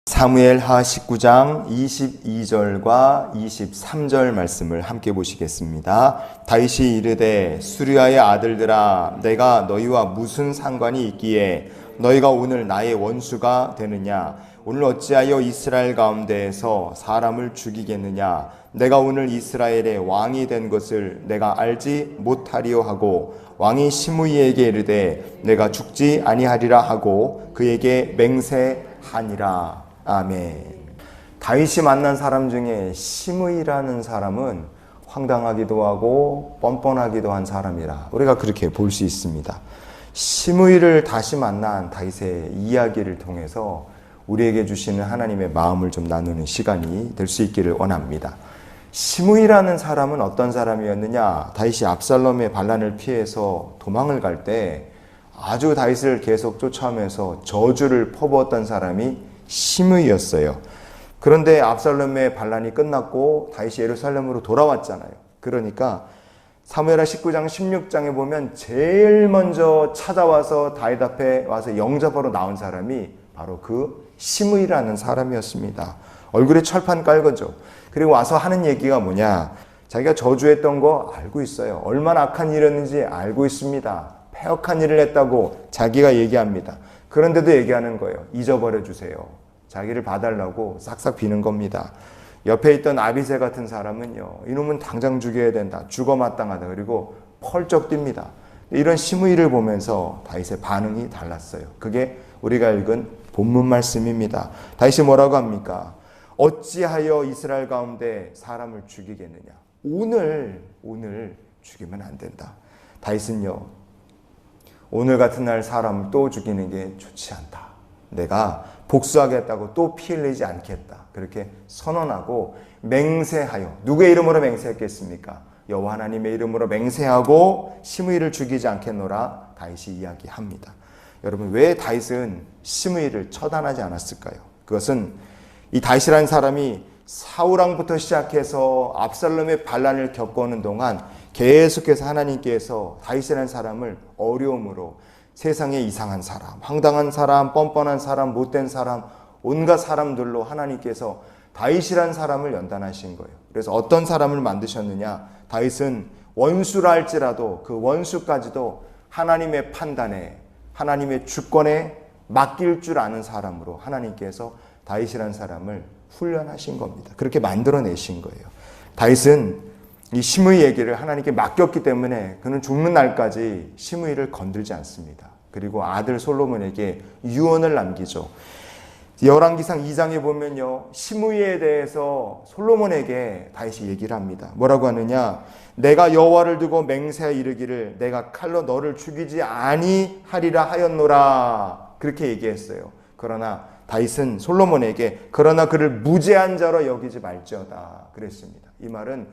사무엘하 19장 22절과 23절 말씀을 함께 보시겠습니다. 다윗이 이르되 수리아의 아들들아 내가 너희와 무슨 상관이 있기에 너희가 오늘 나의 원수가 되느냐? 오늘 어찌하여 이스라엘 가운데에서 사람을 죽이겠느냐? 내가 오늘 이스라엘의 왕이 된 것을 내가 알지 못하리요 하고 왕이 시므이에게 이르되 내가 죽지 아니하리라 하고 그에게 맹세하니라. 아멘. 다윗이 만난 사람 중에 시므이라는 사람은 황당하기도 하고 뻔뻔하기도 한 사람이라 우리가 그렇게 볼 수 있습니다. 시므이를 다시 만난 다윗의 이야기를 통해서 우리에게 주시는 하나님의 마음을 좀 나누는 시간이 될 수 있기를 원합니다. 시므이라는 사람은 어떤 사람이었느냐? 다윗이 압살롬의 반란을 피해서 도망을 갈 때 아주 다윗을 계속 쫓아오면서 저주를 퍼부었던 사람이 시므이였어요. 그런데 압살롬의 반란이 끝났고 다윗이 예루살렘으로 돌아왔잖아요. 그러니까 사무엘하 19장 16장에 보면 제일 먼저 찾아와서 다윗 앞에 와서 영접하러 나온 사람이 바로 그 시므이라는 사람이었습니다. 얼굴에 철판 깔거죠. 그리고 와서 하는 얘기가 뭐냐? 자기가 저주했던 거 알고 있어요. 얼마나 악한 일이었는지 알고 있습니다. 패역한 일을 했다고 자기가 얘기합니다. 그런데도 얘기하는 거예요. 잊어버려 주세요. 자기를 봐달라고 싹싹 비는 겁니다. 옆에 있던 아비새 같은 사람은요, 이놈은 당장 죽여야 된다. 죽어 마땅하다. 그리고 펄쩍 뜁니다. 이런 시므이를 보면서 다윗의 반응이 달랐어요. 그게 우리가 읽은 본문 말씀입니다. 다윗이 뭐라고 합니까? 어찌하여 이스라엘 가운데 사람을 죽이겠느냐? 오늘 죽이면 안 된다. 다윗은요, 오늘 같은 날 사람을 또 죽이는 게 좋지 않다. 내가 복수하겠다고 또 피 흘리지 않겠다. 그렇게 선언하고 맹세하여, 누구의 이름으로 맹세했겠습니까? 여호와 하나님의 이름으로 맹세하고 시므이를 죽이지 않겠노라 다윗이 이야기합니다. 여러분, 왜 다윗은 시므이를 처단하지 않았을까요? 그것은 이 다윗이라는 사람이 사울왕부터 시작해서 압살롬의 반란을 겪어오는 동안 계속해서 하나님께서 다윗이라는 사람을 어려움으로 세상에 이상한 사람, 황당한 사람, 뻔뻔한 사람, 못된 사람, 온갖 사람들로 하나님께서 다윗이라는 사람을 연단하신 거예요. 그래서 어떤 사람을 만드셨느냐? 다윗은 원수라 할지라도 그 원수까지도 하나님의 판단에, 하나님의 주권에 맡길 줄 아는 사람으로 하나님께서 다윗이라는 사람을 훈련하신 겁니다. 그렇게 만들어내신 거예요. 다윗은 이 시므이에게를 하나님께 맡겼기 때문에 그는 죽는 날까지 시므이를 건들지 않습니다. 그리고 아들 솔로몬에게 유언을 남기죠. 열왕기상 2장에 보면요, 시므이에 대해서 솔로몬에게 다윗이 얘기를 합니다. 뭐라고 하느냐? 내가 여호와를 두고 맹세하 이르기를 내가 칼로 너를 죽이지 아니하리라 하였노라. 그렇게 얘기했어요. 그러나 다윗은 솔로몬에게 그러나 그를 무죄한 자로 여기지 말지어다 그랬습니다. 이 말은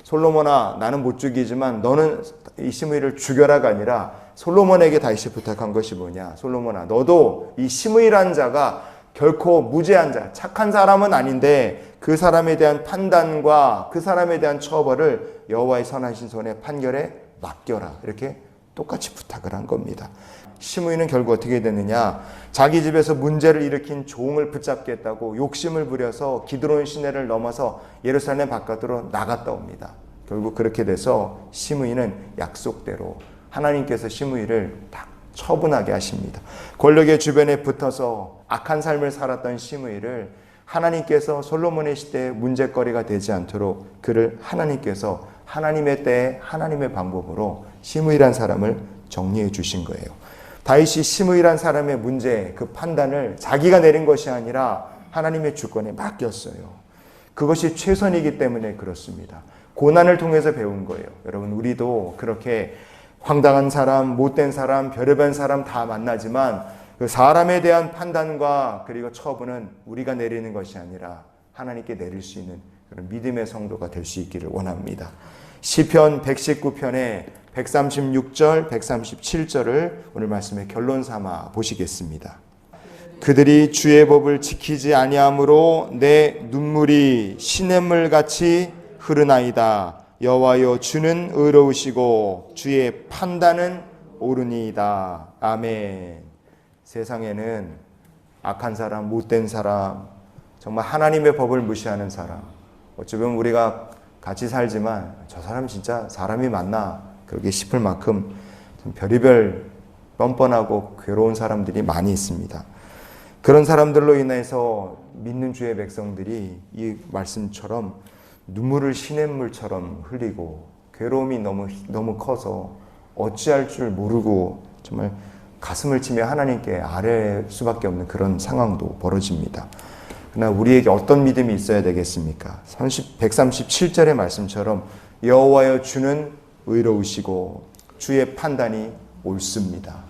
솔로몬아, 나는 못 죽이지만 너는 이 시므이를 죽여라가 아니라 솔로몬에게 다윗이 부탁한 것이 뭐냐? 솔로몬아, 너도 이 시므이라는 자가 결코 무죄한 자, 착한 사람은 아닌데 그 사람에 대한 판단과 그 사람에 대한 처벌을 여호와의 선하신 손에 판결에 맡겨라. 이렇게 똑같이 부탁을 한 겁니다. 시므이는 결국 어떻게 됐느냐? 자기 집에서 문제를 일으킨 종을 붙잡겠다고 욕심을 부려서 기드론 시내를 넘어서 예루살렘 바깥으로 나갔다 옵니다. 결국 그렇게 돼서 시므이는 약속대로 하나님께서 시므이를 딱 처분하게 하십니다. 권력의 주변에 붙어서 악한 삶을 살았던 시므이를 하나님께서 솔로몬의 시대에 문제거리가 되지 않도록 그를 하나님께서 하나님의 때에 하나님의 방법으로 시므이란 사람을 정리해 주신 거예요. 다윗이 시므이란 사람의 문제, 그 판단을 자기가 내린 것이 아니라 하나님의 주권에 맡겼어요. 그것이 최선이기 때문에 그렇습니다. 고난을 통해서 배운 거예요. 여러분, 우리도 그렇게 황당한 사람, 못된 사람, 별의별 사람 다 만나지만 그 사람에 대한 판단과 그리고 처분은 우리가 내리는 것이 아니라 하나님께 내릴 수 있는 그런 믿음의 성도가 될 수 있기를 원합니다. 시편 119편의 136절, 137절을 오늘 말씀의 결론 삼아 보시겠습니다. 그들이 주의 법을 지키지 아니하므로 내 눈물이 시냇물같이 흐르나이다. 여호와여, 주는 의로우시고 주의 판단은 옳으니이다. 아멘. 세상에는 악한 사람, 못된 사람, 정말 하나님의 법을 무시하는 사람, 어쩌면 우리가 같이 살지만 저 사람 진짜 사람이 맞나 그렇게 싶을 만큼 별의별 뻔뻔하고 괴로운 사람들이 많이 있습니다. 그런 사람들로 인해서 믿는 주의 백성들이 이 말씀처럼 눈물을 시냇물처럼 흘리고 괴로움이 너무 커서 어찌할 줄 모르고 정말 가슴을 치며 하나님께 아뢰 수밖에 없는 그런 상황도 벌어집니다. 그러나 우리에게 어떤 믿음이 있어야 되겠습니까? 137절의 말씀처럼 여호와여 주는 의로우시고 주의 판단이 옳습니다.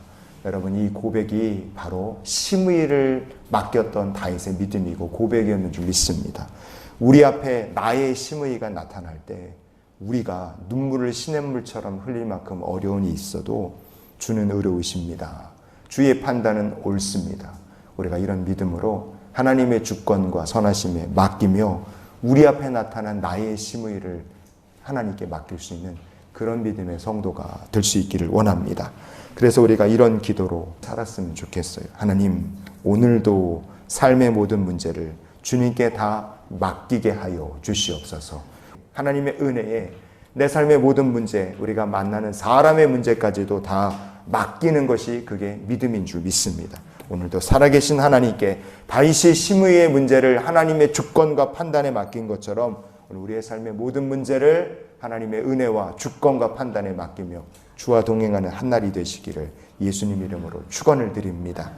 여러분, 이 고백이 바로 심의를 맡겼던 다윗의 믿음이고 고백이었는 줄 믿습니다. 우리 앞에 나의 심의가 나타날 때 우리가 눈물을 시냇물처럼 흘릴 만큼 어려움이 있어도 주는 의로우십니다. 주의 판단은 옳습니다. 우리가 이런 믿음으로 하나님의 주권과 선하심에 맡기며 우리 앞에 나타난 나의 심의를 하나님께 맡길 수 있는 그런 믿음의 성도가 될 수 있기를 원합니다. 그래서 우리가 이런 기도로 살았으면 좋겠어요. 하나님, 오늘도 삶의 모든 문제를 주님께 다 맡기게 하여 주시옵소서. 하나님의 은혜에 내 삶의 모든 문제, 우리가 만나는 사람의 문제까지도 다 맡기는 것이 그게 믿음인 줄 믿습니다. 오늘도 살아계신 하나님께 다윗의 심의의 문제를 하나님의 주권과 판단에 맡긴 것처럼 오늘 우리의 삶의 모든 문제를 하나님의 은혜와 주권과 판단에 맡기며 주와 동행하는 한날이 되시기를 예수님 이름으로 축원을 드립니다.